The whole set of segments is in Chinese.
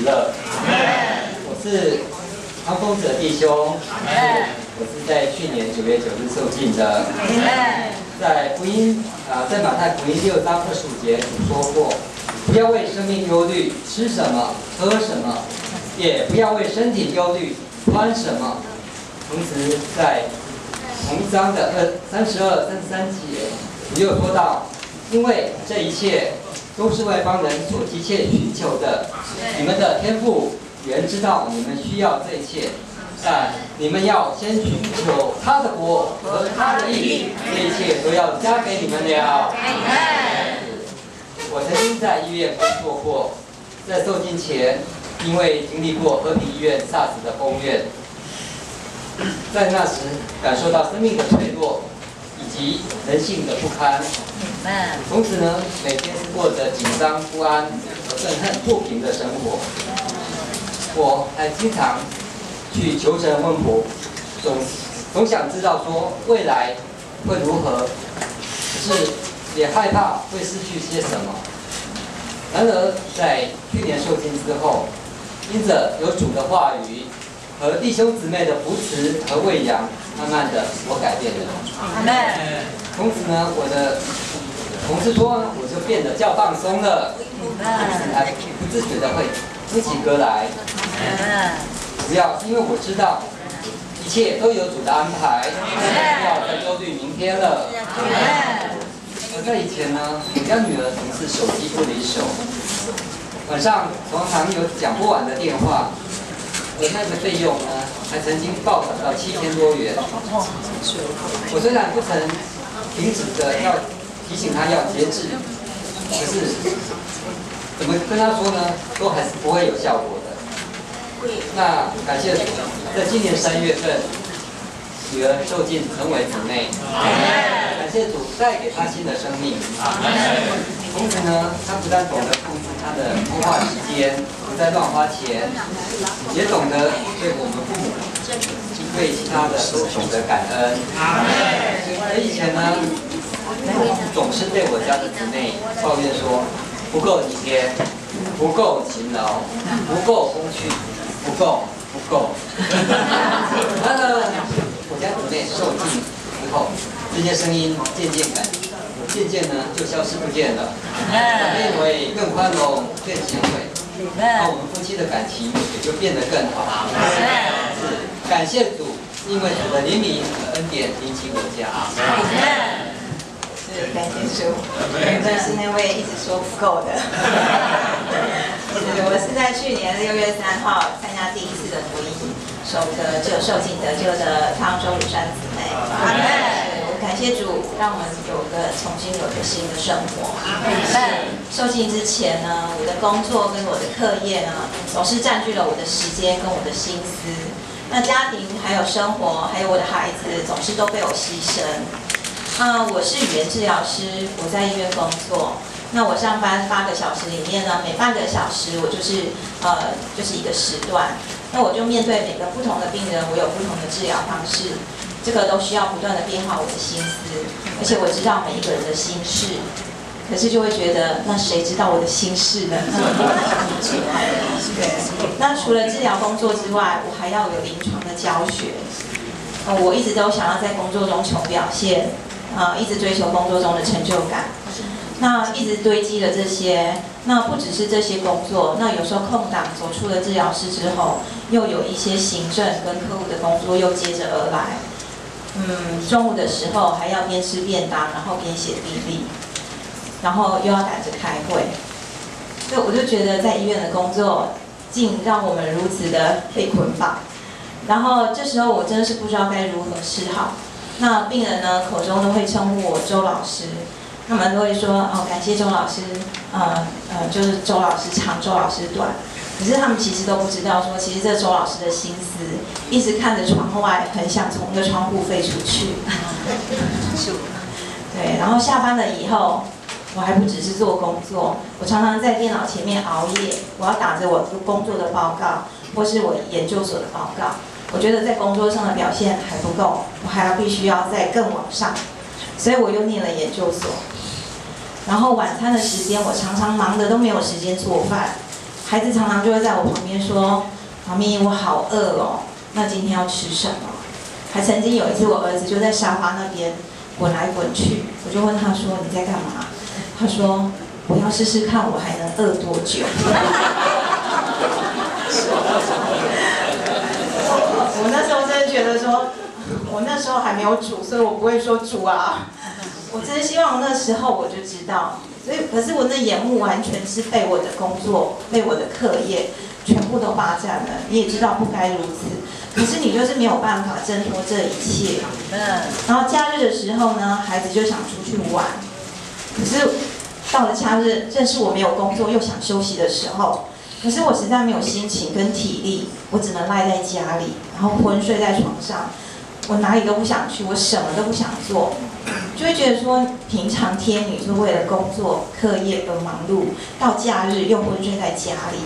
喜乐。我是康丰子的弟兄，我是在去年9月9日受浸的。在马太福音6章25节主说过，不要为生命忧虑，吃什么，喝什么，也不要为身体忧虑，穿什么。同时在同一章的32、33节，主又说到，因为这一切都是外邦人所急切寻求的，你们的天父原知道你们需要这一切，但你们要先寻求他的国和他的义，这一切都要加给你们了。我曾经在医院工作过，在受浸前，因为经历过和平医院 SARS 的封院，在那时感受到生命的脆弱以及人性的不堪。从此呢，每天是过着紧张不安和愤恨不平的生活。我还经常去求神问卜，总想知道说未来会如何，可是也害怕会失去些什么。然而在去年受浸之后，因着有主的话语和弟兄姊妹的扶持和喂养，慢慢的我改变了。从此呢，我的同事说我就变得较放松了，还不自觉的会呼起歌来。不要，因为我知道一切都有主的安排，不要再忧虑明天了。而在以前呢，我家女儿总是手机不离手，晚上常常有讲不完的电话，而那个费用呢，还曾经暴涨到7000多元。我虽然不曾停止的要提醒她要节制，可是怎么跟她说呢，都还是不会有效果的。那感谢主，在今年3月份，女儿受浸成为姊妹，感谢主带给她新的生命。同时呢，她不但懂得控制她的通话时间，不再乱花钱，也懂得对我们父母、对其他的都懂得感恩。而以前呢，总是对我家的姊妹抱怨说不够体贴，不够勤劳，不够风趣，不够。那个我家姊妹受浸之后，这些声音渐渐呢就消失不见了，变为更宽容、更贤惠，那我们夫妻的感情也就变得更好。是感谢主，因为主的怜悯和恩典临及我家。是感谢主，但是那位一直说不够的。我是在去年6月3号参加第一次的福音受浸得救的汤州鲁山姊妹。我感谢主，让我们重新有个新的生活。受浸之前呢，我的工作跟我的课业呢，总是占据了我的时间跟我的心思。那家庭还有生活，还有我的孩子，总是都被我牺牲。我是语言治疗师，我在医院工作。那我上班8个小时里面呢，每半个小时我就是一个时段。那我就面对每个不同的病人，我有不同的治疗方式，这个都需要不断的变化我的心思，而且我知道每一个人的心事。可是就会觉得，那谁知道我的心事呢？对。那除了治疗工作之外，我还要有临床的教学。我一直都想要在工作中求表现。一直追求工作中的成就感，那一直堆积了这些，那不只是这些工作，那有时候空档走出了治疗室之后，又有一些行政跟客户的工作又接着而来。中午的时候还要边吃便当，然后边写病历，然后又要赶着开会，所以我就觉得在医院的工作竟让我们如此的被捆绑，然后这时候我真的是不知道该如何是好。那病人呢，口中都会称呼我周老师，他们都会说感谢周老师，就是周老师长，周老师短。可是他们其实都不知道说，其实这周老师的心思一直看着窗外，很想从那个窗户飞出去。对，然后下班了以后，我还不只是做工作，我常常在电脑前面熬夜，我要打着我工作的报告，或是我研究所的报告。我觉得在工作上的表现还不够，我还必须要再更往上，所以我又念了研究所。然后晚餐的时间，我常常忙得都没有时间做饭，孩子常常就会在我旁边说：“妈咪，我好饿哦，那今天要吃什么？”还曾经有一次，我儿子就在沙发那边滚来滚去，我就问他说：“你在干嘛？”他说：“我要试试看我还能饿多久。”我那时候真的觉得说，我那时候还没有煮，所以我不会说煮啊。我真的希望那时候我就知道，所以可是我那眼目完全是被我的工作、被我的课业全部都霸占了。你也知道不该如此，可是你就是没有办法挣脱这一切。然后假日的时候呢，孩子就想出去玩，可是到了假日，正是我没有工作又想休息的时候。可是我实在没有心情跟体力，我只能赖在家里，然后昏睡在床上。我哪里都不想去，我什么都不想做，就会觉得说，平常天女是为了工作、课业而忙碌，到假日又昏睡在家里。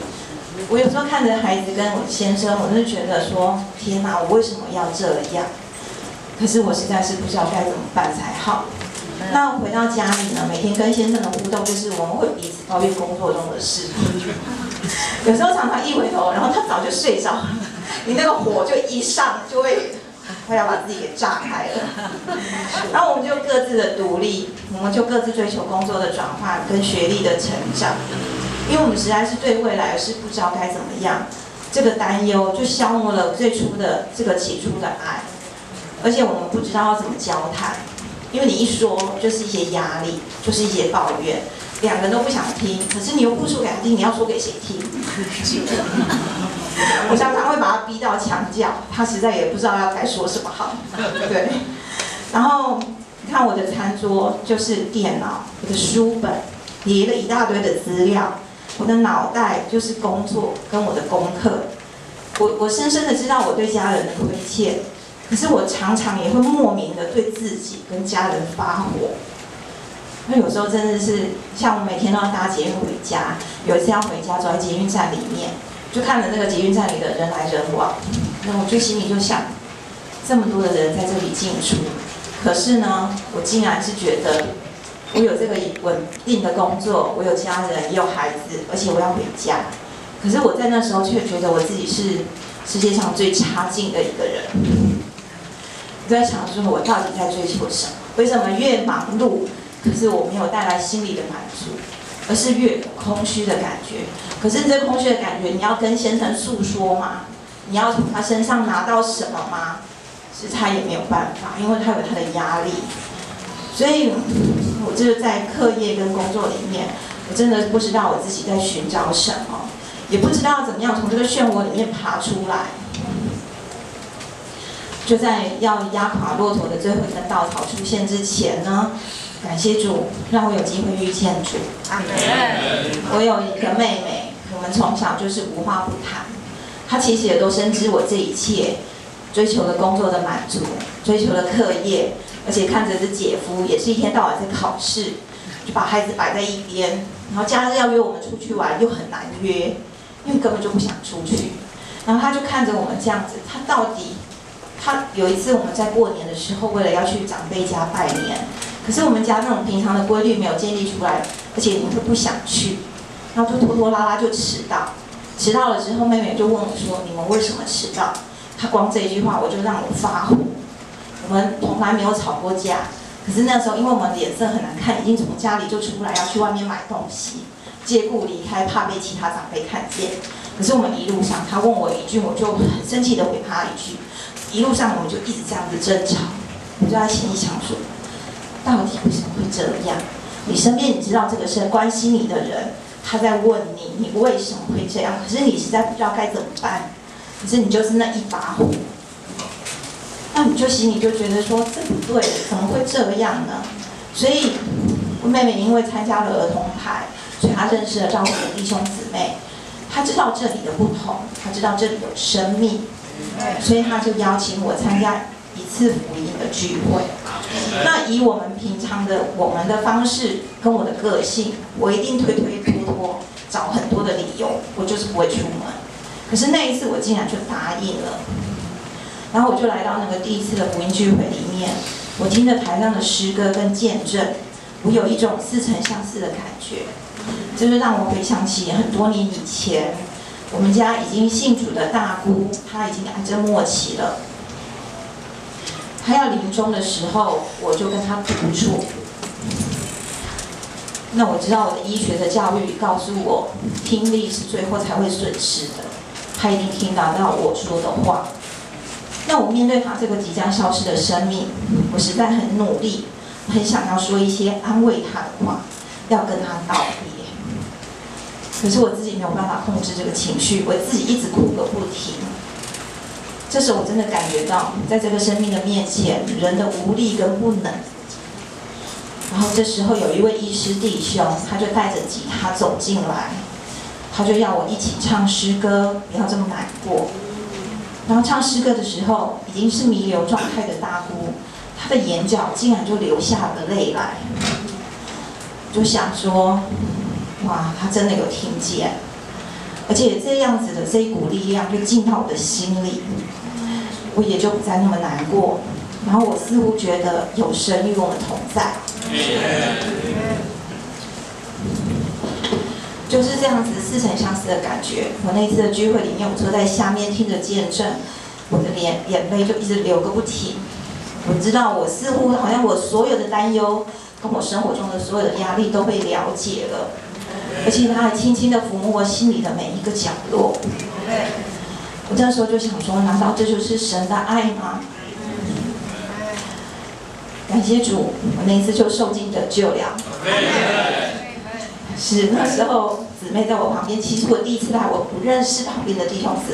我有时候看着孩子跟我先生，我就觉得说，天哪，我为什么要这样？可是我实在是不知道该怎么办才好。那回到家里呢，每天跟先生的互动就是我们会彼此抱怨工作中的事。有时候常常一回头，然后他早就睡着了，你那个火就一上就会快要把自己给炸开了。然后我们就各自的独立，我们就各自追求工作的转换跟学历的成长，因为我们实在是对未来是不知道该怎么样，这个担忧就消磨了最初的这个起初的爱，而且我们不知道要怎么交谈。因为你一说就是一些压力，就是一些抱怨，两个人都不想听，可是你又不说给他听，你要说给谁听？我常常会把他逼到墙角，他实在也不知道要该说什么好。对，然后你看我的餐桌就是电脑，我的书本叠了一大堆的资料，我的脑袋就是工作跟我的功课。我深深的知道我对家人的亏欠。可是我常常也会莫名的对自己跟家人发火，那有时候真的是像我每天都要搭捷运回家，有一次要回家走在捷运站里面，就看着那个捷运站里的人来人往，那我就心里就想，这么多的人在这里进出，可是呢，我竟然是觉得我有这个稳定的工作，我有家人也有孩子，而且我要回家，可是我在那时候却觉得我自己是世界上最差劲的一个人。我在想说，我到底在追求什么？为什么越忙碌，可是我没有带来心理的满足，而是越有空虚的感觉？可是这空虚的感觉，你要跟先生诉说吗？你要从他身上拿到什么吗？是他也没有办法，因为他有他的压力。所以，我就是在课业跟工作里面，我真的不知道我自己在寻找什么，也不知道怎么样从这个漩涡里面爬出来。就在要压垮骆驼的最后一根稻草出现之前呢，感谢主让我有机会遇见主。阿门。我有一个妹妹，我们从小就是无话不谈。她其实也都深知我这一切追求的工作的满足，追求的课业，而且看着这姐夫也是一天到晚在考试，就把孩子摆在一边，然后假日要约我们出去玩又很难约，因为根本就不想出去。然后她就看着我们这样子，他有一次我们在过年的时候，为了要去长辈家拜年，可是我们家那种平常的规律没有建立出来，而且你会不想去，然后就拖拖拉拉就迟到。迟到了之后，妹妹就问我说：“你们为什么迟到？”她光这一句话我就让我发火。我们从来没有吵过架，可是那时候因为我们脸色很难看，已经从家里就出来要去外面买东西，借故离开，怕被其他长辈看见。可是我们一路上，她问我一句，我就很生气的回她一句。一路上我们就一直这样子争吵，我就在心里想说，到底为什么会这样？你身边你知道这个是关心你的人，他在问你，你为什么会这样？可是你实在不知道该怎么办，可是你就是那一把火，那你就心里就觉得说，这不对，怎么会这样呢？所以，我妹妹因为参加了儿童牌，所以她认识了教会的弟兄姊妹，她知道这里的不同，她知道这里有生命。所以他就邀请我参加一次福音的聚会。那以我们平常的我们的方式跟我的个性，我一定推推拖拖，找很多的理由，我就是不会出门。可是那一次我竟然就答应了。然后我就来到那个第一次的福音聚会里面，我听着台上的诗歌跟见证，我有一种似曾相识的感觉。就是让我回想起很多年以前，我们家已经信主的大姑，她已经癌症末期了。她要临终的时候，我就跟她独处。那我知道我的医学的教育告诉我，听力是最后才会损失的。她一定听得到我说的话。那我面对她这个即将消失的生命，我实在很努力，很想要说一些安慰她的话，要跟她道别。可是我自己没有办法控制这个情绪，我自己一直哭个不停。这时候我真的感觉到，在这个生命的面前，人的无力跟不能。然后这时候有一位医师弟兄，他就带着吉他走进来，他就要我一起唱诗歌，不要这么难过。然后唱诗歌的时候，已经是弥留状态的大姑，她的眼角竟然就流下了泪来。就想说，哇，他真的有听见，而且这样子的这一股力量就进到我的心里，我也就不再那么难过。然后我似乎觉得有神与我们同在，就是这样子似曾相识的感觉。我那次的聚会里面，我坐在下面听着见证，我的眼泪就一直流个不停。我知道我似乎好像我所有的担忧跟我生活中的所有的压力都被了解了。而且他还轻轻地抚摸我心里的每一个角落。我那时候就想说，难道这就是神的爱吗？感谢主，我那一次就受尽得救了。是那时候姊妹在我旁边，其实我第一次来，我不认识旁边的弟兄姊妹。